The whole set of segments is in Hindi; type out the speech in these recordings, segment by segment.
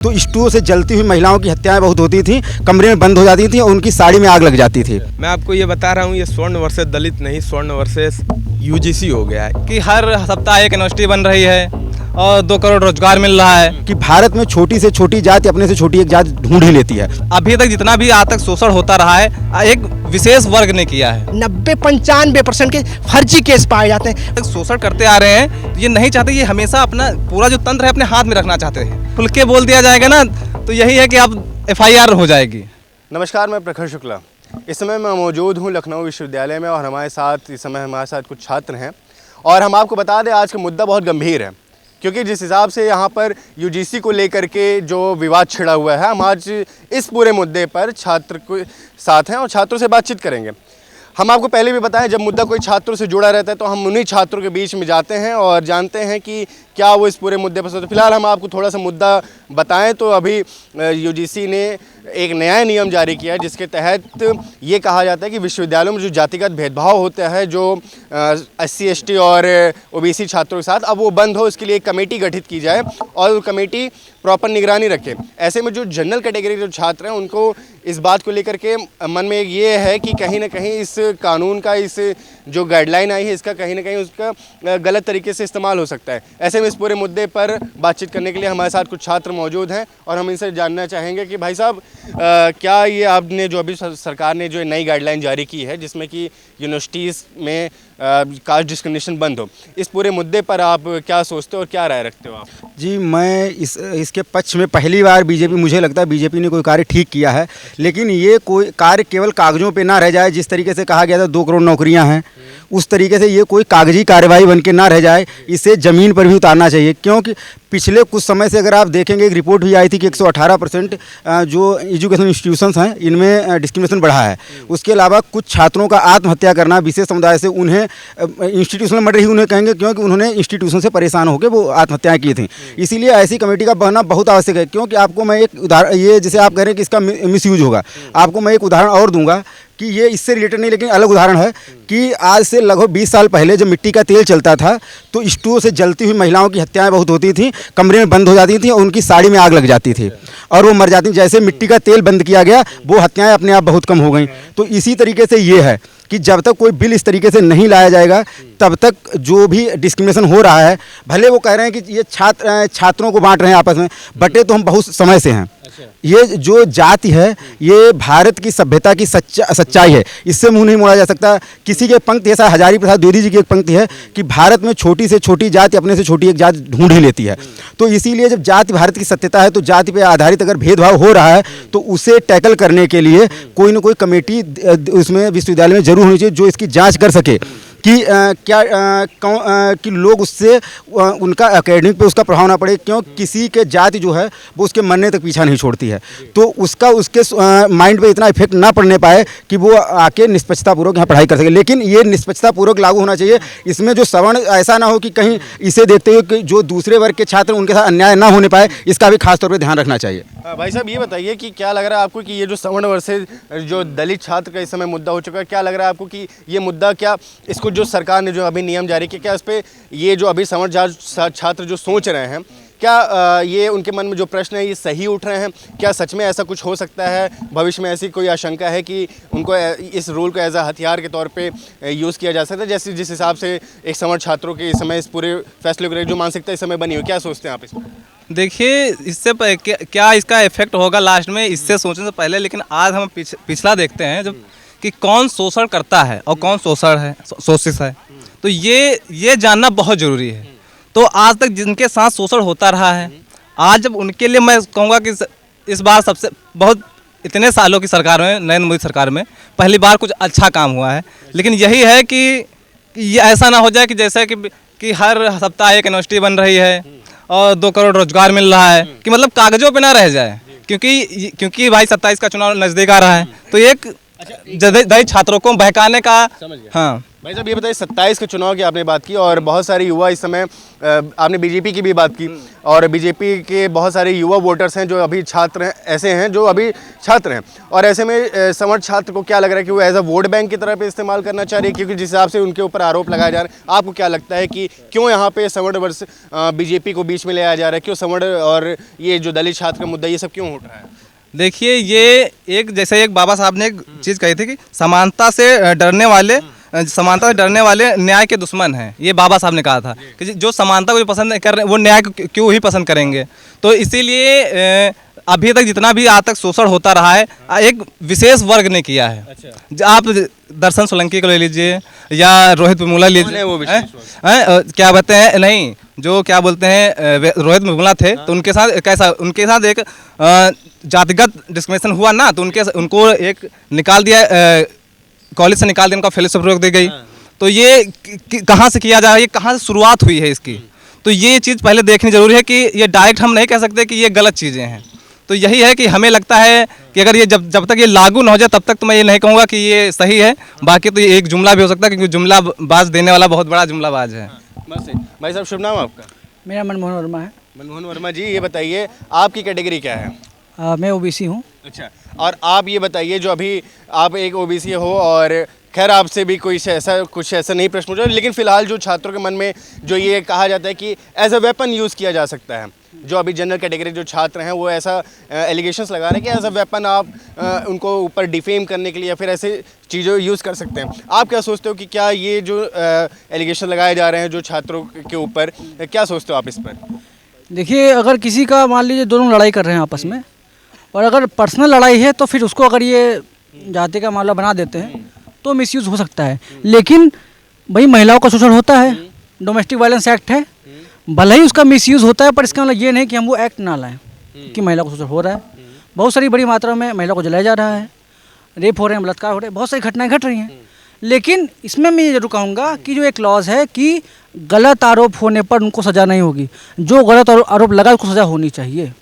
तो स्टोव से जलती हुई महिलाओं की हत्याएं बहुत होती थी, कमरे में बंद हो जाती थी और उनकी साड़ी में आग लग जाती थी। मैं आपको ये बता रहा हूँ, ये स्वर्ण वर्सेस दलित नहीं, स्वर्ण वर्सेस यूजीसी हो गया है कि हर सप्ताह एक यूनिवर्सिटी बन रही है और 2 करोड़ रोजगार मिल रहा है कि भारत में छोटी से छोटी जाति अपने से छोटी एक जाति ढूंढ ही लेती है। अभी तक जितना भी आज तक शोषण होता रहा है एक विशेष वर्ग ने किया है। 90-95% के फर्जी केस पाए जाते हैं। शोषण करते आ रहे हैं, ये नहीं चाहते, ये हमेशा अपना पूरा जो तंत्र है अपने हाथ में रखना चाहते हैं। खुल के बोल दिया जाएगा ना तो यही है कि अब FIR हो जाएगी। नमस्कार, मैं प्रखर शुक्ला। इस समय मैं मौजूद हूँ लखनऊ विश्वविद्यालय में और इस समय हमारे साथ कुछ छात्र हैं और हम आपको बता दें आज का मुद्दा बहुत गंभीर है, क्योंकि जिस हिसाब से यहाँ पर यूजीसी को लेकर के जो विवाद छिड़ा हुआ है, हम आज इस पूरे मुद्दे पर छात्र के साथ हैं और छात्रों से बातचीत करेंगे। हम आपको पहले भी बताएं, जब मुद्दा कोई छात्रों से जुड़ा रहता है तो हम उन्हीं छात्रों के बीच में जाते हैं और जानते हैं कि क्या वो इस पूरे मुद्दे पर सोचते हैं। फिलहाल हम आपको थोड़ा सा मुद्दा बताएं तो अभी यूजीसी ने एक नया नियम जारी किया है जिसके तहत ये कहा जाता है कि विश्वविद्यालयों में जो जातिगत भेदभाव होता है जो SC ST और OBC छात्रों के साथ, अब वो बंद हो, इसके लिए एक कमेटी गठित की जाए और वो कमेटी प्रॉपर निगरानी रखे। ऐसे में जो जनरल कैटेगरी के जो छात्र हैं उनको इस बात को लेकर के मन में ये है कि कहीं ना कहीं इस कानून का, इस जो गाइडलाइन आई है, इसका कहीं ना कहीं उसका गलत तरीके से इस्तेमाल हो सकता है। ऐसे में इस पूरे मुद्दे पर बातचीत करने के लिए हमारे साथ कुछ छात्र मौजूद हैं और हम इनसे जानना चाहेंगे कि भाई साहब, क्या ये आपने जो अभी सरकार ने जो नई गाइडलाइन जारी की है जिसमें कि यूनिवर्सिटीज़ में कास्ट डिस्क्रिमिनेशन बंद हो, इस पूरे मुद्दे पर आप क्या सोचते हो और क्या राय रखते हो आप? जी, मैं इसके पक्ष में पहली बार मुझे लगता है बीजेपी ने कोई कार्य ठीक किया है, लेकिन ये कोई कार्य केवल कागजों पे ना रह जाए। जिस तरीके से कहा गया था 2 करोड़ नौकरियां हैं, उस तरीके से ये कोई कागजी कार्यवाही बन के ना रह जाए, इसे ज़मीन पर भी उतारना चाहिए। क्योंकि पिछले कुछ समय से अगर आप देखेंगे, एक रिपोर्ट भी आई थी कि 118% जो एजुकेशन इंस्टीट्यूशंस हैं इनमें डिस्क्रिमिनेशन बढ़ा है। उसके अलावा कुछ छात्रों का आत्महत्या करना विशेष समुदाय से, उन्हें इंस्टीट्यूशनल मर्डर ही उन्हें कहेंगे क्योंकि उन्होंने इंस्टीट्यूशन से परेशान होकर वो आत्महत्याएं की थी। इसीलिए ऐसी कमेटी का बनना बहुत आवश्यक है। क्योंकि आपको मैं एक उदाहरण, ये जैसे आप कह रहे हैं कि इसका मिसयूज होगा, आपको मैं एक उदाहरण और दूंगा कि ये इससे रिलेटेड नहीं लेकिन अलग उदाहरण है कि आज से लगभग 20 साल पहले जब मिट्टी का तेल चलता था तो स्टोव से जलती हुई महिलाओं की हत्याएं बहुत होती थी, कमरे में बंद हो जाती थी और उनकी साड़ी में आग लग जाती थी और वो मर जाती। जैसे मिट्टी का तेल बंद किया गया, वो हत्याएं अपने आप बहुत कम हो गई। तो इसी तरीके से ये है कि जब तक कोई बिल इस तरीके से नहीं लाया जाएगा तब तक जो भी डिस्क्रिमिनेशन हो रहा है, भले वो कह रहे हैं कि ये छात्रों को बांट रहे हैं आपस में, बटे तो हम बहुत समय से हैं। ये जो जाति है ये भारत की सभ्यता की सच्चाई है, इससे मुंह नहीं मोड़ा जा सकता। किसी के पंक्ति ऐसा, हजारी प्रसाद द्विवेदी जी की एक पंक्ति है कि भारत में छोटी से छोटी जाति अपने से छोटी एक जाति ढूंढ ही लेती है। तो इसीलिए जब जाति भारत की सत्यता है तो जाति पे आधारित अगर भेदभाव हो रहा है तो उसे टैकल करने के लिए कोई ना कोई कमेटी उसमें विश्वविद्यालय में जरूर होनी चाहिए जो इसकी जाँच कर सके कि कि लोग उससे उनका एकेडमिक पे उसका प्रभाव ना पड़े। क्यों किसी के जाति जो है वो उसके मरने तक पीछा नहीं छोड़ती है, तो उसके माइंड पे इतना इफेक्ट ना पड़ने पाए कि वो आके निष्पक्षतापूर्वक यहाँ पढ़ाई कर सके। लेकिन ये निष्पक्षतापूर्वक लागू होना चाहिए। इसमें जो सवर्ण ऐसा ना हो कि कहीं इसे देखते हुए कि जो दूसरे वर्ग के छात्र उनके साथ अन्याय ना होने पाए, इसका भी खासतौर पर ध्यान रखना चाहिए। भाई साहब, ये बताइए कि क्या लग रहा है आपको कि ये जो सवर्ण वर्सेस जो दलित छात्र का इस समय मुद्दा हो चुका है, क्या लग रहा है आपको कि ये मुद्दा, क्या इसको जो सरकार ने जो अभी नियम जारी किया, क्या इस पे ये जो अभी सवर्ण छात्र जो सोच रहे हैं, क्या ये उनके मन में जो प्रश्न है ये सही उठ रहे हैं? क्या सच में ऐसा कुछ हो सकता है? भविष्य में ऐसी कोई आशंका है कि उनको इस रूल को एज अ हथियार के तौर पे यूज़ किया जा सकता है, जैसे जिस हिसाब से एक सवर्ण छात्रों के इस समय इस पूरे फैसले को जो मानसिकता इस समय बनी हो, क्या सोचते हैं आप इस पर? देखिए, इससे क्या इसका इफेक्ट होगा लास्ट में, इससे सोचने से पहले लेकिन आज हम पिछला देखते हैं जब कि कौन शोषण करता है और कौन शोषित है। तो ये जानना बहुत ज़रूरी है। तो आज तक जिनके साथ शोषण होता रहा है, आज जब उनके लिए मैं कहूँगा कि इस बार सबसे बहुत इतने सालों की सरकार में, नरेंद्र मोदी सरकार में पहली बार कुछ अच्छा काम हुआ है। लेकिन यही है कि ये ऐसा ना हो जाए कि जैसे कि हर सप्ताह एक यूनिवर्सिटी बन रही है और 2 करोड़ रोजगार मिल रहा है, कि मतलब कागजों पे ना रह जाए। क्योंकि भाई 27 का चुनाव नज़दीक आ रहा है, तो एक दलित छात्रों को बहकाने का। समझ गया। हाँ भाई साहब ये बताइए 27 के चुनाव की आपने बात की और बहुत सारे युवा इस समय आपने बीजेपी की भी बात की और बीजेपी के बहुत सारे युवा वोटर्स हैं जो अभी छात्र हैं, ऐसे हैं जो अभी छात्र हैं और ऐसे में समर्थ छात्र को क्या लग रहा है कि वो एज अ वोट बैंक की तरह पे इस्तेमाल करना चाह रही है, क्योंकि जिस हिसाब से उनके ऊपर आरोप लगाए जा रहे हैं, आपको क्या लगता है कि क्यों यहाँ पे समर्थ वर्ष बीजेपी को बीच में ले आया जा रहा है, क्यों समर्थ और ये जो दलित छात्र का मुद्दा ये सब क्यों उठ रहा है? देखिए, ये एक जैसे एक बाबा साहब ने एक चीज़ कही थी कि समानता से डरने वाले न्याय के दुश्मन हैं। ये बाबा साहब ने कहा था कि जो समानता को जो पसंद नहीं कर रहे वो न्याय को क्यों ही पसंद करेंगे। तो इसीलिए अभी तक जितना भी आज तक शोषण होता रहा है एक विशेष वर्ग ने किया है। अच्छा। आप दर्शन सोलंकी को ले लीजिए या रोहित वेमुला लीजिए, वो क्या बोलते हैं, नहीं जो क्या बोलते हैं रोहित वेमुला थे तो उनके साथ कैसा, उनके साथ एक जातिगत डिस्क्रिमिनेशन हुआ ना, तो उनको एक निकाल दिया, कॉलेज से निकाल दिया, उनका फेलोशिप रोक दी गई। तो ये कहाँ से किया जा रहा है, ये कहाँ से शुरुआत हुई है इसकी, तो ये चीज़ पहले देखनी जरूरी है कि ये डायरेक्ट हम नहीं कह सकते कि ये गलत चीज़ें हैं। तो यही है कि हमें लगता है कि अगर ये जब तक ये लागू ना हो जाए तब तक तो मैं ये नहीं कहूँगा कि ये सही है। बाकी तो ये एक जुमला भी हो सकता है क्योंकि जुमलाबाज देने वाला बहुत बड़ा जुमलाबाज है। बस भाई साहब शुभ नाम आपका? मेरा मनमोहन वर्मा है। मनमोहन वर्मा जी, ये बताइए आपकी कैटेगरी क्या है? मैं ओबीसी हूँ। अच्छा, और आप ये बताइए जो अभी आप एक ओबीसी हो और खैर आपसे भी कुछ ऐसा नहीं प्रश्न पूछा, लेकिन फिलहाल जो छात्रों के मन में जो ये कहा जाता है कि एज अ वेपन यूज़ किया जा सकता है, जो अभी जनरल कैटेगरी जो छात्र हैं वो ऐसा एलिगेशंस लगा रहे हैं कि एज अ वेपन आप उनको ऊपर डिफेम करने के लिए या फिर ऐसे चीज़ें यूज़ कर सकते हैं। आप क्या सोचते हो कि क्या ये जो एलिगेशन लगाए जा रहे हैं जो छात्रों के ऊपर, क्या सोचते हो आप इस पर? देखिए, अगर किसी का मान लीजिए दोनों लड़ाई कर रहे हैं आपस में और अगर पर्सनल लड़ाई है तो फिर उसको अगर ये जाति का मामला बना देते हैं तो मिसयूज़ हो सकता है। लेकिन भाई महिलाओं का शोषण होता है, डोमेस्टिक वायलेंस एक्ट है, भले ही उसका मिसयूज़ होता है पर इसका मतलब ये नहीं कि हम वो एक्ट ना लाएं कि महिला को शोषण हो रहा है। बहुत सारी बड़ी मात्रा में महिला को जलाया जा रहा है, रेप हो रहे हैं, बलात्कार हो रहे हैं, बहुत सारी घटनाएं घट रही हैं। लेकिन इसमें मैं ये जरूर कहूँगा कि जो एक क्लॉज है कि गलत आरोप होने पर उनको सज़ा नहीं होगी, जो गलत आरोप लगा उसको सज़ा होनी चाहिए।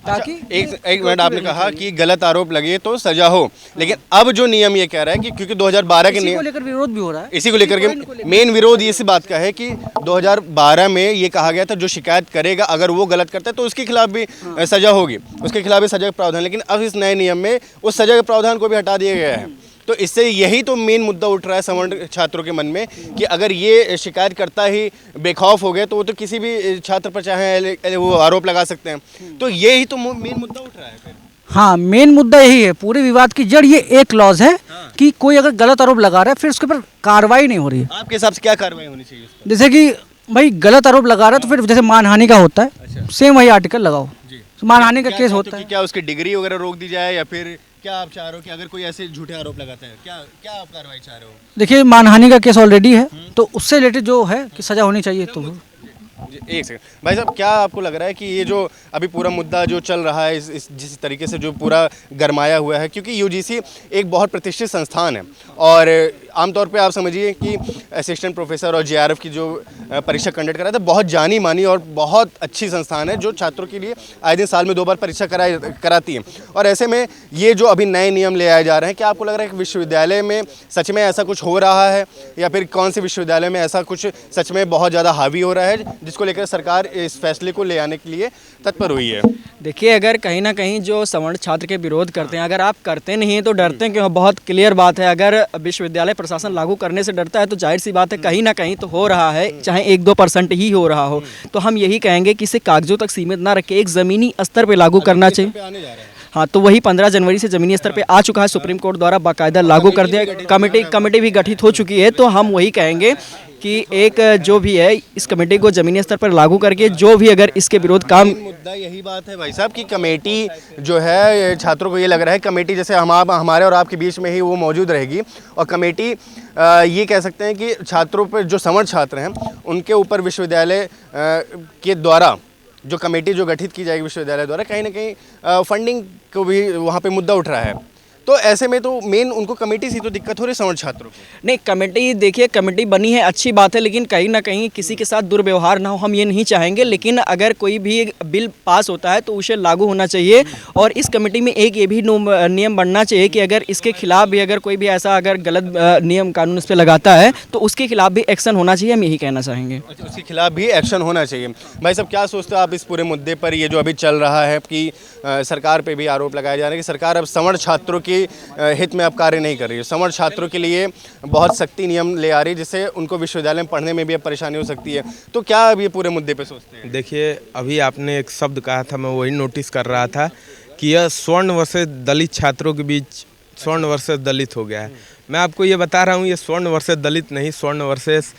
ताकि एक मिनट, आपने कहा कि गलत आरोप लगे तो सजा हो, लेकिन अब जो नियम ये कह रहा है कि क्योंकि 2012 के नियम को लेकर विरोध भी हो रहा है, इसी को लेकर के मेन विरोध इसी बात का है कि 2012 में ये कहा गया था जो शिकायत करेगा अगर वो गलत करता है तो उसके खिलाफ भी सजा होगी, उसके खिलाफ भी सजा का प्रावधान, लेकिन अब इस नए नियम में उस सजा के प्रावधान को भी हटा दिया गया है। तो इससे यही तो मेन मुद्दा उठ रहा है सवर्ण छात्रों के मन में कि अगर ये शिकायत करता ही बेखौफ हो गया तो वो तो किसी भी छात्र पर चाहे वो आरोप लगा सकते हैं। तो यही तो मेन मुद्दा उठ रहा है फिर। हाँ, मेन मुद्दा यही है, पूरे विवाद की जड़ ये एक क्लॉज है कि कोई अगर गलत आरोप लगा रहा है फिर उसके ऊपर कार्रवाई नहीं हो रही है। आपके हिसाब से क्या कार्रवाई होनी चाहिए उस पर? जैसे कि भाई गलत आरोप लगा रहा है तो फिर जैसे मानहानि का होता है सेम वही आर्टिकल लगाओ, मानहानि का केस होता है। क्या उसकी डिग्री वगैरह रोक दी जाए या फिर क्या आप चाह रहे हो कि अगर कोई ऐसे झूठे आरोप लगाता है क्या क्या आप कार्रवाई चाह रहे हो? देखिए, मानहानि का केस ऑलरेडी है तो उससे रिलेटेड जो है कि सजा होनी चाहिए। तो एक सेकंड भाई साहब, क्या आपको लग रहा है कि ये जो अभी पूरा मुद्दा जो चल रहा है इस जिस तरीके से जो पूरा गरमाया हुआ है, क्योंकि यूजीसी एक बहुत प्रतिष्ठित संस्थान है और आमतौर पे आप समझिए कि असिस्टेंट प्रोफेसर और जेआरएफ की जो परीक्षा कंडक्ट कराता है बहुत जानी मानी और बहुत अच्छी संस्थान है जो छात्रों के लिए आए दिन साल में 2 बार परीक्षा कराती है। और ऐसे में ये जो अभी नए नियम ले आए जा रहे हैं, क्या आपको लग रहा है कि विश्वविद्यालय में सच में ऐसा कुछ हो रहा है या फिर कौन से विश्वविद्यालय में ऐसा कुछ सच में बहुत ज़्यादा हावी हो रहा है जिसको लेकर सरकार इस फैसले को ले आने के लिए तत्पर हुई है? देखिए, अगर कहीं ना कहीं जो सवर्ण छात्र के विरोध करते हैं, अगर आप करते नहीं हैं तो डरते हैं, क्यों? बहुत क्लियर बात है, अगर विश्वविद्यालय प्रशासन लागू करने से डरता है तो जाहिर सी बात है कहीं ना कहीं तो हो रहा है, चाहे 1-2% ही हो रहा हो। तो हम यही कहेंगे कि इसे कागजों तक सीमित ना रखे, एक ज़मीनी स्तर पर लागू करना चाहिए। हाँ, तो वही 15 जनवरी से ज़मीनी स्तर पे आ चुका है, सुप्रीम कोर्ट द्वारा बाकायदा लागू कर दिया, कमेटी भी गठित हो चुकी है। तो हम वही कहेंगे कि एक जो भी है इस कमेटी को ज़मीनी स्तर पर लागू करके जो भी अगर इसके विरोध काम, मुद्दा यही बात है भाई साहब कि कमेटी जो है छात्रों को ये लग रहा है कमेटी जैसे हमारे और आपके बीच में ही वो मौजूद रहेगी और कमेटी ये कह सकते हैं कि छात्रों पर जो समर्थ छात्र हैं उनके ऊपर विश्वविद्यालय के द्वारा जो कमेटी जो गठित की जाएगी विश्वविद्यालय द्वारा कहीं ना कहीं फंडिंग को भी वहाँ पे मुद्दा उठ रहा है। तो ऐसे में तो मेन उनको कमेटी से तो दिक्कत हो रही है सवर्ण छात्रों को। नहीं, कमेटी देखिए, कमेटी बनी है, अच्छी बात है, लेकिन कहीं ना कहीं किसी के साथ दुर्व्यवहार ना हो, हम ये नहीं चाहेंगे। लेकिन अगर कोई भी बिल पास होता है तो उसे लागू होना चाहिए। और इस कमेटी में एक ये भी नियम बनना चाहिए कि अगर इसके खिलाफ भी अगर कोई भी ऐसा अगर गलत नियम कानून इस पर लगाता है तो उसके खिलाफ भी एक्शन होना चाहिए, हम यही कहना चाहेंगे। उसके खिलाफ भी एक्शन होना चाहिए। भाई साहब, क्या सोचते हो आप इस पूरे मुद्दे पर, ये जो अभी चल रहा है कि सरकार पे भी आरोप लगाए जा रहे हैं कि सरकार अब सवर्ण छात्रों के हित में अब कार्य नहीं कर रही है, सवर्ण छात्रों के लिए बहुत सख्ती नियम ले आ रही है जिससे उनको विश्वविद्यालय में पढ़ने में भी अब परेशानी हो सकती है। तो क्या अब ये पूरे मुद्दे पे सोचते हैं? देखिए, अभी आपने एक शब्द कहा था, मैं वही नोटिस कर रहा था कि यह स्वर्ण वर्सेस दलित छात्रों के बीच स्वर्ण वर्सेस दलित हो गया है। मैं आपको ये बता रहा हूँ, ये स्वर्ण वर्सेस दलित नहीं, स्वर्ण वर्सेस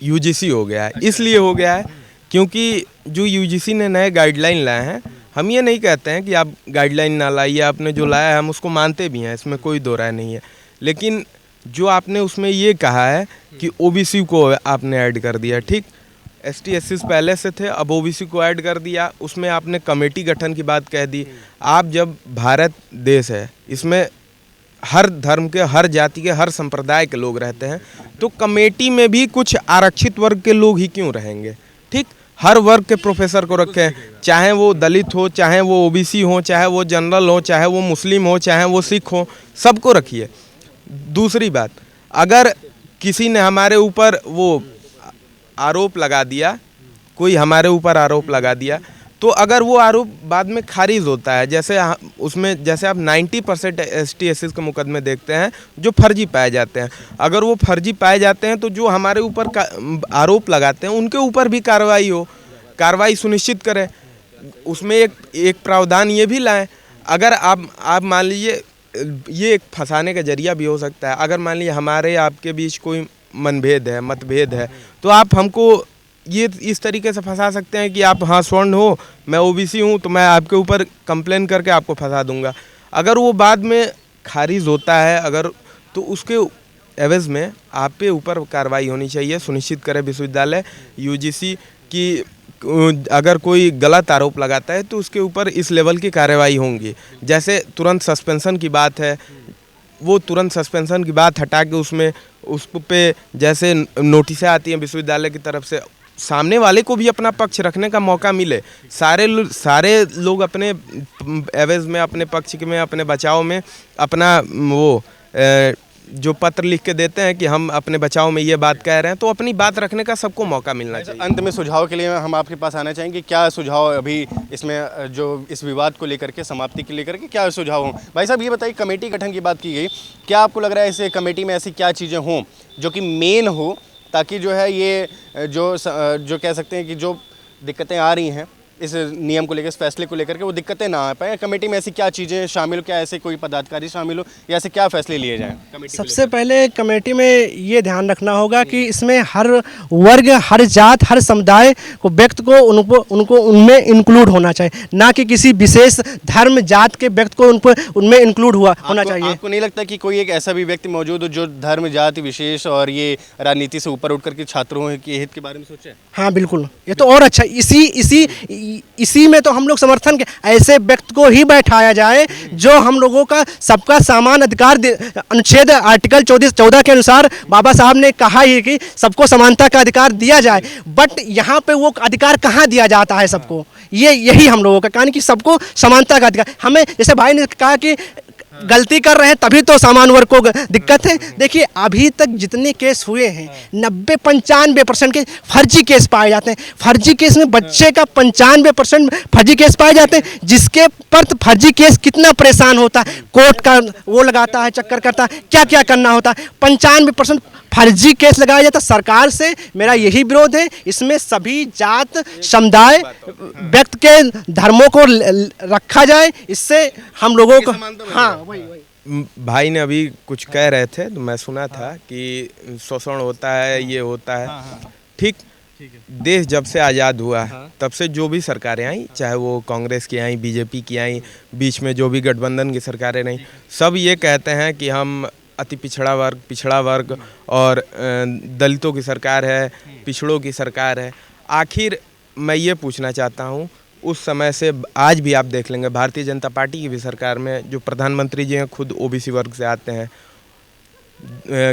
यूजीसी हो गया है। इसलिए हो गया है क्योंकि जो यूजीसी ने नए गाइडलाइन लाए हैं, हम ये नहीं कहते हैं कि आप गाइडलाइन ना लाइए, आपने जो लाया है हम उसको मानते भी हैं, इसमें कोई दो राय नहीं है। लेकिन जो आपने उसमें ये कहा है कि ओबीसी को आपने ऐड कर दिया, ठीक, एसटी एससी पहले से थे, अब ओबीसी को ऐड कर दिया, उसमें आपने कमेटी गठन की बात कह दी। आप जब भारत देश है, इसमें हर धर्म के, हर जाति के, हर संप्रदाय के लोग रहते हैं, तो कमेटी में भी कुछ आरक्षित वर्ग के लोग ही क्यों रहेंगे? ठीक, हर वर्ग के प्रोफेसर को रखें, चाहे वो दलित हो, चाहे वो ओबीसी हो, चाहे वो जनरल हो, चाहे वो मुस्लिम हो, चाहे वो सिख हो, सबको रखिए। दूसरी बात, अगर किसी ने हमारे ऊपर वो आरोप लगा दिया, कोई हमारे ऊपर आरोप लगा दिया, तो अगर वो आरोप बाद में खारिज होता है, जैसे उसमें जैसे आप 90% एसटी एससी के मुकदमे देखते हैं जो फर्जी पाए जाते हैं, अगर वो फर्जी पाए जाते हैं तो जो हमारे ऊपर आरोप लगाते हैं उनके ऊपर भी कार्रवाई हो, कार्रवाई सुनिश्चित करें। उसमें एक प्रावधान ये भी लाएं, अगर आप मान लीजिए, ये एक फंसाने का जरिया भी हो सकता है, अगर मान लीजिए हमारे आपके बीच कोई मनभेद है, मतभेद है, तो आप हमको ये इस तरीके से फंसा सकते हैं कि आप हाँ स्वर्ण हो, मैं ओबीसी हूँ, तो मैं आपके ऊपर कंप्लेन करके आपको फंसा दूंगा। अगर वो बाद में खारिज होता है, अगर तो उसके एवज में आप पे ऊपर कार्रवाई होनी चाहिए। सुनिश्चित करे विश्वविद्यालय, यूजीसी की अगर कोई गलत आरोप लगाता है तो उसके ऊपर इस लेवल की कार्रवाई होंगी। जैसे तुरंत सस्पेंशन की बात है, वो तुरंत सस्पेंशन की बात हटा के उसमें उस पे जैसे नोटिसें आती हैं विश्वविद्यालय की तरफ से, सामने वाले को भी अपना पक्ष रखने का मौका मिले। सारे लोग अपने एवज में, अपने पक्ष में, अपने बचाव में अपना वो जो पत्र लिख के देते हैं कि हम अपने बचाव में ये बात कह रहे हैं, तो अपनी बात रखने का सबको मौका मिलना चाहिए। अंत में सुझाव के लिए हम आपके पास आना चाहेंगे, क्या सुझाव अभी इसमें जो इस विवाद को लेकर के, समाप्ति के लेकर के क्या सुझाव हों? भाई साहब, ये बताइए, कमेटी गठन की बात की गई, क्या आपको लग रहा है इस कमेटी में ऐसी क्या चीज़ें हों जो कि मेन हो, ताकि जो है ये जो कह सकते हैं कि जो दिक्कतें आ रही हैं इस नियम को लेकर, इस फैसले को लेकर के, वो दिक्कतें ना आ पाए? कमेटी में ऐसी क्या चीज़ें शामिल हो, क्या ऐसे कोई पदाधिकारी शामिल हो, या ऐसे क्या फैसले लिए जाएं? सबसे पहले कमेटी में ये ध्यान रखना होगा कि इसमें हर वर्ग, हर जात, हर समुदाय को, व्यक्ति को उनको उनमें इंक्लूड होना चाहिए, ना कि किसी विशेष धर्म जात के व्यक्ति को उनमें इंक्लूड होना चाहिए। आपको नहीं लगता कि कोई एक ऐसा भी व्यक्ति मौजूद हो जो धर्म, जाति विशेष और ये राजनीति से ऊपर उठ करके छात्रों के हित के बारे में सोचे? हाँ बिल्कुल, ये तो और अच्छा, इसी में तो हम लोग समर्थन के ऐसे व्यक्ति को ही बैठाया जाए जो हम लोगों का सबका समान अधिकार, अनुच्छेद आर्टिकल 14 के अनुसार बाबा साहब ने कहा ही कि सबको समानता का अधिकार दिया जाए। बट यहाँ पे वो अधिकार कहाँ दिया जाता है सबको? यही हम लोगों का कहना कि सबको समानता का अधिकार। हमें जैसे भाई ने कहा कि गलती कर रहे हैं तभी तो सामान्य वर्ग को दिक्कत है। देखिए, अभी तक जितने केस हुए हैं 90-95% के फर्जी केस पाए जाते हैं। फर्जी केस में बच्चे का 95% फर्जी केस पाए जाते हैं, जिसके पर फर्जी केस कितना परेशान होता है, कोर्ट का वो लगाता है, चक्कर करता है, क्या क्या करना होता है। 95% फर्जी केस लगाया जाता है। सरकार से मेरा यही विरोध है, इसमें सभी जात, समुदाय, व्यक्ति के धर्मों को रखा जाए, इससे हम लोगों को, हाँ वही भाई ने अभी कुछ कह रहे थे तो मैं सुना था कि शोषण होता है, ये होता है। ठीक, देश जब से आज़ाद हुआ तब से जो भी सरकारें आई, चाहे वो कांग्रेस की आई, बीजेपी की आई, बीच में जो भी गठबंधन की सरकारें रहीं, सब ये कहते हैं कि हम अति पिछड़ा वर्ग और दलितों की सरकार है, पिछड़ों की सरकार है। आखिर मैं ये पूछना चाहता हूँ, उस समय से आज भी आप देख लेंगे, भारतीय जनता पार्टी की भी सरकार में जो प्रधानमंत्री जी हैं खुद ओबीसी वर्ग से आते हैं,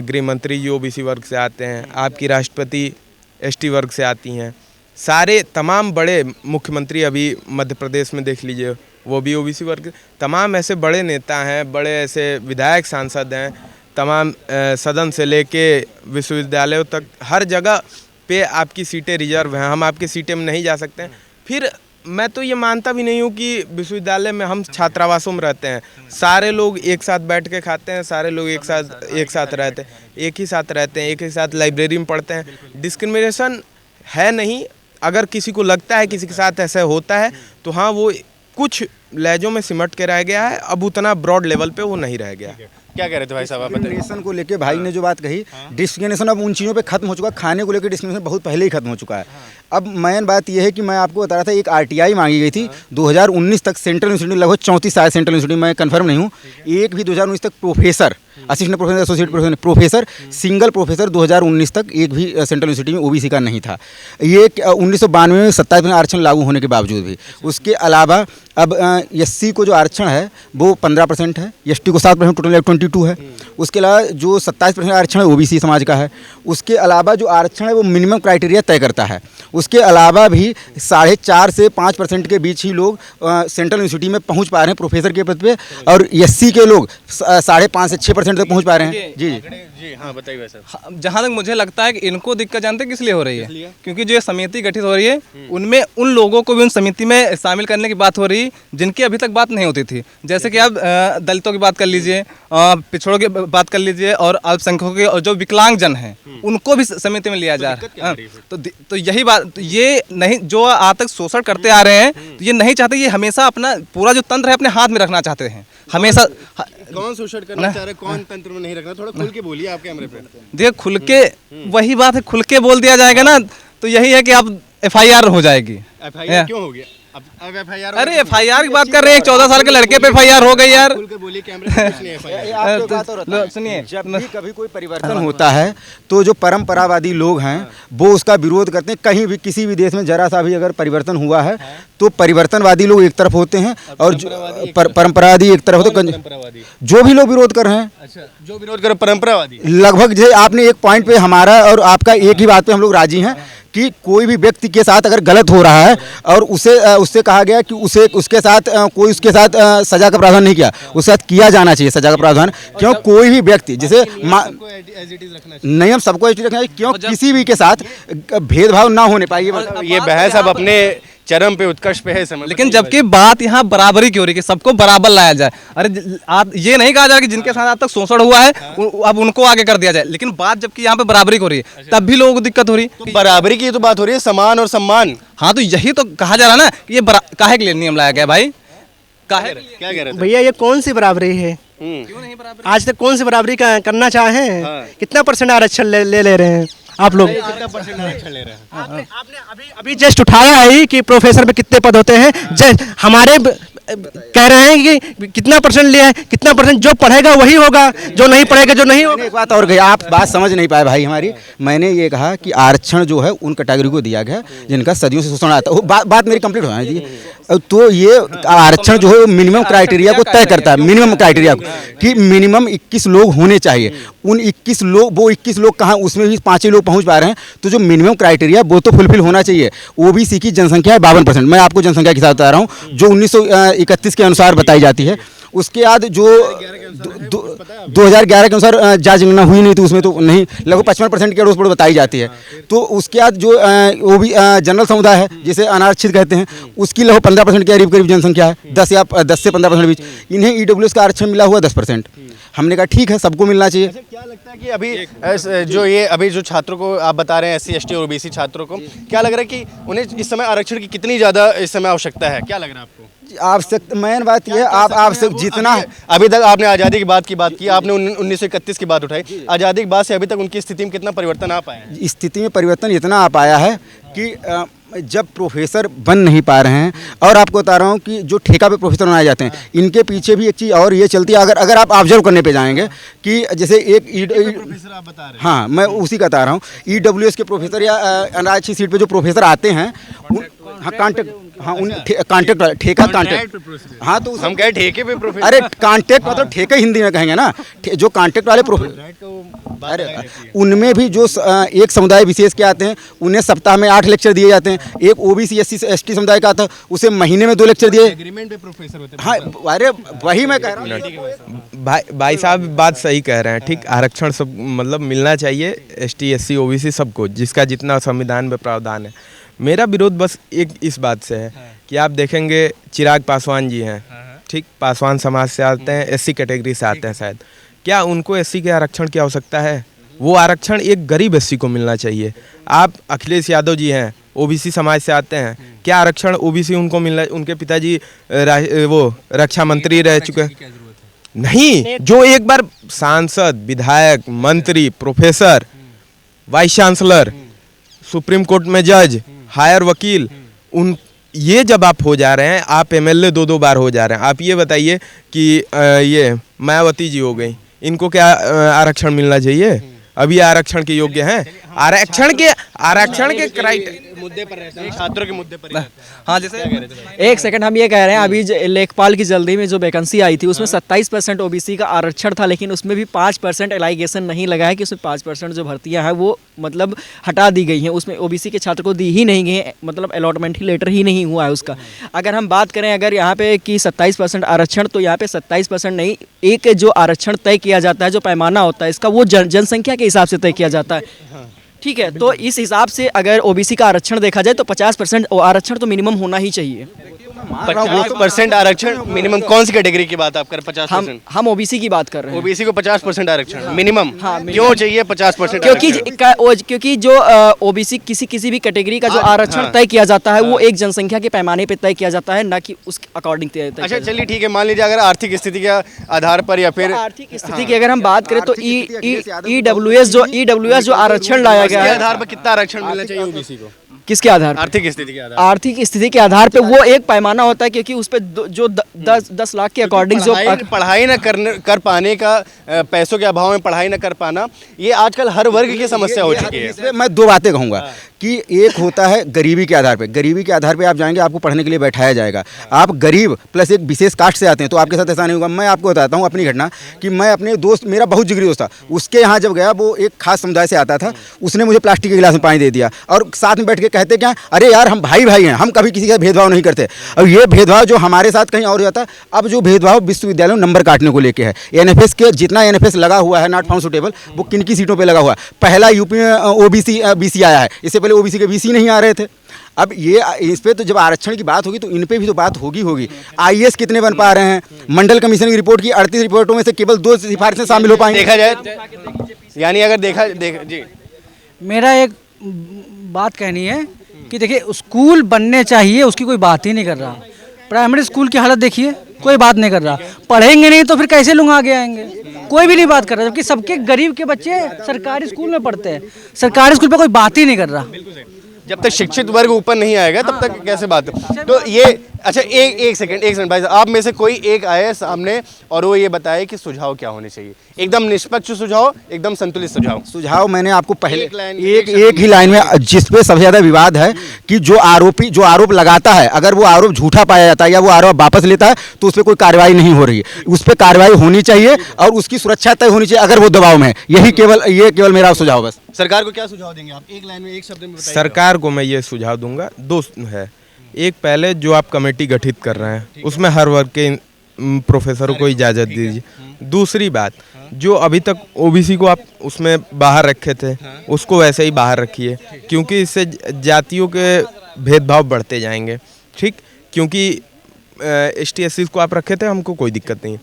गृह मंत्री जी ओबीसी वर्ग से आते हैं, आपकी राष्ट्रपति एसटी वर्ग से आती हैं, सारे तमाम बड़े मुख्यमंत्री अभी मध्य प्रदेश में देख लीजिए वो भी ओबीसी वर्ग, तमाम ऐसे बड़े नेता हैं, बड़े ऐसे विधायक सांसद हैं, तमाम सदन से लेके विश्वविद्यालयों तक हर जगह पे आपकी सीटें रिजर्व हैं, हम आपकी सीटें में नहीं जा सकते हैं। फिर मैं तो ये मानता भी नहीं हूँ कि विश्वविद्यालय में हम छात्रावासों में रहते हैं, सारे लोग एक साथ बैठ के खाते हैं, सारे लोग एक साथ रहते हैं, एक ही साथ रहते हैं, एक ही साथ लाइब्रेरी में पढ़ते हैं, डिस्क्रिमिनेशन है नहीं। अगर किसी को लगता है किसी के साथ ऐसा होता है तो हाँ वो कुछ लहजों में सिमट के रह गया है, अब उतना ब्रॉड लेवल पे वो नहीं रह गया। क्या कह रहे थे भाई साहब आप बताइए। डिस्क्रिमिनेशन को लेके भाई ने जो बात कही, डिस्क्रिमिनेशन अब उन चीज़ों पे खत्म हो चुका है, खाने को लेकर डिस्क्रिमिनेशन बहुत पहले ही खत्म हो चुका है। अब मेन बात यह है कि मैं आपको बता रहा था एक आरटीआई मांगी गई थी 2019 तक, सेंट्रल यूनिवर्सिटी लगभग 34 शायद सेंट्रल यूनिवर्सिटी, मैं कंफर्म नहीं हूँ, एक भी 2019 तक professor, assistant professor, associate professor, professor, single professor 2019 तक एक भी सेंट्रल यूनिवर्सिटी में ओबीसी का नहीं था। ये 1992 में 27% आरक्षण लागू होने के बावजूद भी। उसके अलावा अब एससी को जो आरक्षण है वो 15% है, एसटी को 7%, टोटल 22 है। उसके अलावा जो 27% आरक्षण है ओबीसी समाज का है। उसके अलावा जो आरक्षण है वो मिनिमम क्राइटेरिया तय करता है। उसके अलावा भी 4.5 से 5% के बीच ही लोग सेंट्रल यूनिवर्सिटी में पहुंच पा रहे हैं प्रोफेसर के पद पे, और एससी के लोग 5.5 से 6% तक पहुंच पा रहे हैं। जी जी हाँ बताइए भाई साहब। जहाँ तक मुझे लगता है कि इनको दिक्कत जानते हैं किस लिए हो रही है, क्योंकि जो ये समिति गठित हो रही है उनमें उन लोगों को भी उन समिति में शामिल करने की बात हो रही है जिनकी अभी तक बात नहीं होती थी। जैसे कि आप दलितों की बात कर लीजिए, पिछड़ों की बात कर लीजिए, और अल्पसंख्यकों के और जो विकलांगजन हैं उनको भी समिति में लिया जा रहा है। तो यही बात, ये नहीं जो आज तक शोषण करते आ रहे हैं तो ये नहीं चाहते, ये हमेशा अपना पूरा जो तंत्र है अपने हाथ में रखना चाहते हैं हमेशा। कौन शोषण करना चाह रहा है, कौन तंत्र में नहीं रखना, थोड़ा खुल के बोलिए आप कैमरे पे। देखिए खुल के, वही बात है, खुल के बोल दिया जाएगा ना तो यही है कि आप एफआईआर हो जाएगी। एफआईआर क्यों हो गया? अब एफआईआर, अरे एफआईआर की बात कर रहे हैं, 14 साल के लड़के पे एफआईआर हो गई यार। खुल के बोलिए कैमरे पे, कुछ नहीं एफआईआर। सुनिए, जब भी कभी कोई परिवर्तन होता है तो जो परंपरावादी लोग हैं वो उसका विरोध करते हैं। कहीं भी किसी भी देश में जरा सा भी अगर परिवर्तन हुआ है तो परिवर्तनवादी लोग एक तरफ होते हैं और परंपरावादी एक तरफ होते हैं। जो भी लोग विरोध कर रहे हैं, अच्छा, जो विरोध कर परंपरावादी, लगभग जो आपने एक पॉइंट पे हमारा और आपका एक ही बात पे हम लोग राजी हैं कि कोई भी व्यक्ति के साथ अगर गलत हो रहा है और उससे कहा गया कि उसके साथ कोई उसके साथ सजा का प्रावधान नहीं किया, उसके साथ किया जाना चाहिए सजा का प्रावधान। क्यों कोई भी व्यक्ति जैसे नहीं, हम सबको एज रखना चाहिए, क्यों किसी भी के साथ भेदभाव ना होने पाए। ये बहस अब अपने चरम पे, उत्कर्ष पे है समय। लेकिन जबकि बात यहाँ बराबरी की हो रही है कि सबको बराबर लाया जाए। अरे आप ये नहीं कहा जा रहा कि जिनके साथ आज तक शोषण हुआ है अब उनको आगे कर दिया जाए, लेकिन बात जबकि यहाँ पे बराबरी की हो रही है तब भी लोगों को दिक्कत हो रही है। तो बराबरी की तो बात हो रही है, समान और सम्मान। हाँ तो यही तो कहा जा रहा है ना कि ये काहे के लिए नियम लाया गया भाई, काहे? क्या कह रहे थे भैया ये कौन सी बराबरी है? आज तक कौन सी बराबरी करना चाहे? कितना % आरक्षण ले रहे हैं आप लोग? कितना % आरक्षण ले रहे हैं? आपने अभी जस्ट उठाया है कि प्रोफेसर में कितने पद होते हैं। हमारे कह रहे हैं कि कितना % लिया है, कितना % जो पढ़ेगा वही होगा, जो नहीं पढ़ेगा जो नहीं होगा। एक बात और कही, आप बात समझ नहीं पाए भाई हमारी। मैंने ये कहा कि आरक्षण जो है उन कैटेगरी को दिया गया जिनका सदियों से शोषण आता है। बात मेरी कंप्लीट होना चाहिए। तो ये आरक्षण जो है मिनिमम क्राइटेरिया को तय करता है, मिनिमम क्राइटेरिया कि मिनिमम 21 लोग होने चाहिए। उन 21 लोग कहाँ, उसमें भी 5 ही लोग पहुंच पा रहे हैं। तो जो मिनिमम क्राइटेरिया वो तो फुलफिल होना चाहिए। ओबीसी की जनसंख्या है 52%, मैं आपको जनसंख्या के साथ बता रहा हूँ जो 1931 के अनुसार बताई जाती है। उसके बाद जो 2011 के अनुसार जनगणना हुई नहीं थी, उसमें तो नहीं, लगभग 55% के अड़ोस पड़ोस बताई जाती है। तो उसके बाद जो वो भी जनरल समुदाय है जिसे अनारक्षित कहते हैं, उसकी लगभग 15% के करीब जनसंख्या है, 10 से 15% बीच। इन्हें ईडब्ल्यूएस का आरक्षण मिला हुआ 10%। हमने कहा ठीक है, सबको मिलना चाहिए। क्या लगता है कि अभी जो छात्रों को आप बता रहे हैं, SC ST और OBC छात्रों को क्या लग रहा है कि उन्हें इस समय आरक्षण की कितनी ज़्यादा इस समय आवश्यकता है? क्या लग रहा है आपको? आवश्यक मेन बात यह है, आप आवश्यक जितना है। अभी तक आपने आज़ादी की बात की, आपने 1931 की बात उठाई। आज़ादी के बाद से अभी तक उनकी स्थिति में कितना परिवर्तन आ पाया है? स्थिति में परिवर्तन इतना आ पाया है कि जब प्रोफेसर बन नहीं पा रहे हैं, और आपको बता रहा हूँ कि जो ठेका पे प्रोफेसर बनाए जाते हैं, इनके पीछे भी एक चीज़ और ये चलती है। अगर आप ऑब्जर्व करने पे जाएंगे कि जैसे एक प्रोफेसर आप बता रहे हैं, हाँ मैं उसी का बता रहा हूँ, EWS के प्रोफेसर या अनारक्षित सीट पे जो प्रोफेसर आते हैं हाँ कॉन्ट्रैक्ट, हाँ उन कॉन्ट्रैक्ट ठेका कॉन्ट्रैक्ट, हाँ तो हम कहे ठेके पे प्रोफेसर। अरे कॉन्ट्रैक्ट मतलब ठेका हिंदी में कहेंगे ना, जो कॉन्ट्रैक्ट वाले प्रोफेसर, अरे उनमें भी जो एक समुदाय विशेष के आते हैं उन्हें सप्ताह में 8 लेक्चर दिए जाते हैं। एक ओबीसी SC ST समुदाय का आता है उसे महीने में 2 लेक्चर दिए। एग्रीमेंट पे प्रोफेसर होते हैं। हाँ अरे वही मैं कह रहा हूँ। भाई साहब बात सही कह रहे हैं, ठीक। आरक्षण सब मतलब मिलना चाहिए ST SC OBC सबको, जिसका जितना संविधान में प्रावधान है। मेरा विरोध बस एक इस बात से है कि आप देखेंगे चिराग पासवान जी हैं, ठीक, पासवान समाज से आते हैं, SC कैटेगरी से आते हैं शायद। क्या उनको SC के आरक्षण की आवश्यकता है? वो आरक्षण एक गरीब SC को मिलना चाहिए। आप अखिलेश यादव जी हैं, OBC समाज से आते हैं, क्या आरक्षण OBC उनको मिलना? उनके पिताजी वो रक्षा मंत्री रह चुके हैं। नहीं, जो एक बार सांसद, विधायक, मंत्री, professor, vice chancellor, supreme court में जज, हायर वकील, उन ये जब आप हो जा रहे हैं, आप MLA 2-2 बार हो जा रहे हैं, आप ये बताइए कि ये मायावती जी हो गई, इनको क्या आरक्षण मिलना चाहिए? अभी आरक्षण के योग्य हैं? आरक्षण के क्राइटेरिया मुद्दे पर रहते हैं, छात्रों के मुद्दे पर। हाँ जैसे एक सेकंड, हम ये कह रहे हैं अभी लेखपाल की जल्दी में जो वैकेंसी आई थी उसमें 27% OBC का आरक्षण था, लेकिन उसमें भी 5% एलाइगेशन नहीं लगा है कि उसमें 5% जो भर्तियां हैं वो मतलब हटा दी गई हैं, उसमें OBC के छात्र को दी ही नहीं गई है, मतलब अलॉटमेंट ही लेटर ही नहीं हुआ है उसका। अगर हम बात करें अगर यहाँ पे कि 27% आरक्षण, तो यहाँ पे 27% नहीं, एक जो आरक्षण तय किया जाता है, जो पैमाना होता है इसका, वो जनसंख्या के हिसाब से तय किया जाता है, ठीक है। तो इस हिसाब से अगर OBC का आरक्षण देखा जाए तो 50% आरक्षण तो मिनिमम होना ही चाहिए। 50% आरक्षण मिनिमम? कौन सी कैटेगरी की बात आप कर? 50%? हम OBC की बात कर रहे हैं। OBC को 50% आरक्षण मिनिमम? हाँ, क्यों चाहिए 50%? क्योंकि जो OBC किसी भी कैटेगरी का जो आरक्षण तय किया जाता है वो एक जनसंख्या के पैमाने पे तय किया जाता है, ना कि उस अकॉर्डिंग तय किया अच्छा चलिए ठीक है, मान लीजिए अगर आर्थिक स्थिति के आधार पर या फिर आर्थिक स्थिति की अगर हम बात करें तो EWS जो आरक्षण लाया गया है, आधार पर कितना आरक्षण मिलना चाहिए OBC को? किसके आधार? आर्थिक स्थिति के आधार? आर्थिक स्थिति के आधार पे वो एक पैमाना होता है, क्योंकि उस पे जो 10 लाख के अकॉर्डिंग जो पढ़ाई न कर पाने का, पैसों के अभाव में पढ़ाई न कर पाना, ये आजकल हर वर्ग की समस्या हो चुकी है। इसमें मैं 2 बातें कहूँगा कि एक होता है गरीबी के आधार पे, गरीबी के आधार पे आप जाएंगे, आपको पढ़ने के लिए बैठाया जाएगा। आप गरीब प्लस एक विशेष कास्ट से आते हैं तो आपके साथ ऐसा नहीं होगा। मैं आपको बताता हूँ अपनी घटना कि मैं अपने दोस्त, मेरा बहुत जिगरी दोस्त था, उसके यहाँ जब गया, वो एक खास समुदाय से आता था, उसने मुझे प्लास्टिक के गिलास में पानी दे दिया और साथ में बैठ के कहते क्या, अरे यार हम भाई हैं, हम कभी किसी का भेदभाव नहीं करते। और ये भेदभाव जो हमारे साथ कहीं और जाता है, अब जो भेदभाव विश्वविद्यालयों में नंबर काटने को लेके है, NFS के जितना NFS लगा हुआ है, नॉट फाउंड सुटेबल, वो किन की सीटों पे लगा हुआ है? पहला यूपी में OBC BC आया है, इससे पहले OBC के BC नहीं आ रहे थे। अब ये इस पे तो जब आरक्षण की बात होगी तो इन पे भी तो बात होगी। IAS कितने बन पा रहे हैं? मंडल कमीशन की रिपोर्ट की 38 रिपोर्टों में से केवल 2 सिफारिशें शामिल हो पाएंगी। देखा जाए यानी अगर देखा जी, मेरा एक बात कहनी है कि देखिए स्कूल बनने चाहिए, उसकी कोई बात ही नहीं कर रहा। प्राइमरी स्कूल की हालत देखिए, कोई बात नहीं कर रहा। पढ़ेंगे नहीं तो फिर कैसे लोग आगे आएंगे? कोई भी नहीं बात कर रहा, जबकि सबके गरीब के बच्चे सरकारी स्कूल में पढ़ते हैं। सरकारी स्कूल पे कोई बात ही नहीं कर रहा। जब तक शिक्षित वर्ग ऊपर नहीं आएगा तब तक कैसे बात? तो ये अच्छा एक सेकंड भाई, आप में से कोई एक आए सामने और वो ये बताए कि सुझाव क्या होने चाहिए, एकदम निष्पक्ष सुझाव, एकदम संतुलित सुझाव। मैंने आपको पहले एक ही लाइन में, जिस पे सबसे ज्यादा विवाद है कि जो आरोप लगाता है, अगर वो आरोप झूठा पाया जाता है या वो आरोप वापस लेता है तो उस पर कोई कार्रवाई नहीं हो रही है। उस पर कार्रवाई होनी चाहिए और उसकी सुरक्षा तय होनी चाहिए अगर वो दबाव में है। ये केवल मेरा सुझाव। बस सरकार को क्या सुझाव देंगे आप? एक लाइन में, एक शब्द में बताइए। सरकार को मैं ये सुझाव दूंगा, 2 है। एक, पहले जो आप कमेटी गठित कर रहे हैं उसमें हर वर्ग के प्रोफेसरों को इजाज़त दीजिए। दूसरी बात, जो अभी तक OBC को आप उसमें बाहर रखे थे उसको वैसे ही बाहर रखिए, क्योंकि इससे जातियों के भेदभाव बढ़ते जाएंगे, ठीक। क्योंकि ST SC को आप रखे थे, हमको कोई दिक्कत नहीं।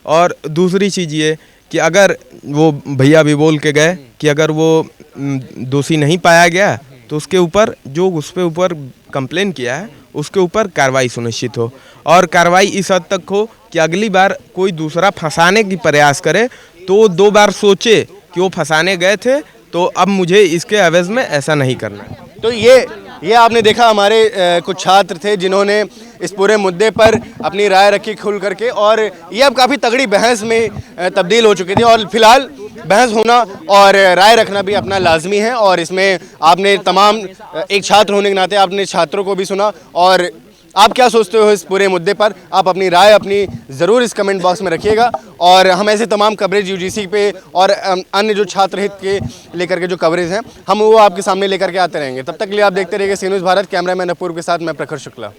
और दूसरी चीज़ ये कि अगर वो भैया भी बोल के गए कि अगर वो दोषी नहीं पाया गया तो उसके ऊपर जो ऊपर कंप्लेन किया है उसके ऊपर कार्रवाई सुनिश्चित हो, और कार्रवाई इस हद तक हो कि अगली बार कोई दूसरा फंसाने की प्रयास करे तो 2 बार सोचे कि वो फंसाने गए थे तो अब मुझे इसके एवज में ऐसा नहीं करना है। तो ये ये आपने देखा हमारे कुछ छात्र थे जिन्होंने इस पूरे मुद्दे पर अपनी राय रखी खुल करके, और ये अब काफ़ी तगड़ी बहस में तब्दील हो चुकी थी। और फिलहाल बहस होना और राय रखना भी अपना लाजमी है, और इसमें आपने तमाम एक छात्र होने के नाते आपने छात्रों को भी सुना। और आप क्या सोचते हो इस पूरे मुद्दे पर, आप अपनी राय अपनी ज़रूर इस कमेंट बॉक्स में रखिएगा। और हम ऐसे तमाम कवरेज यूजीसी पे और अन्य जो छात्र हित के लेकर के जो कवरेज हैं हम वो आपके सामने लेकर के आते रहेंगे। तब तक के लिए आप देखते रहिए सी न्यूज़ भारत। कैमरामैन अपूर्व के साथ मैं प्रखर शुक्ला।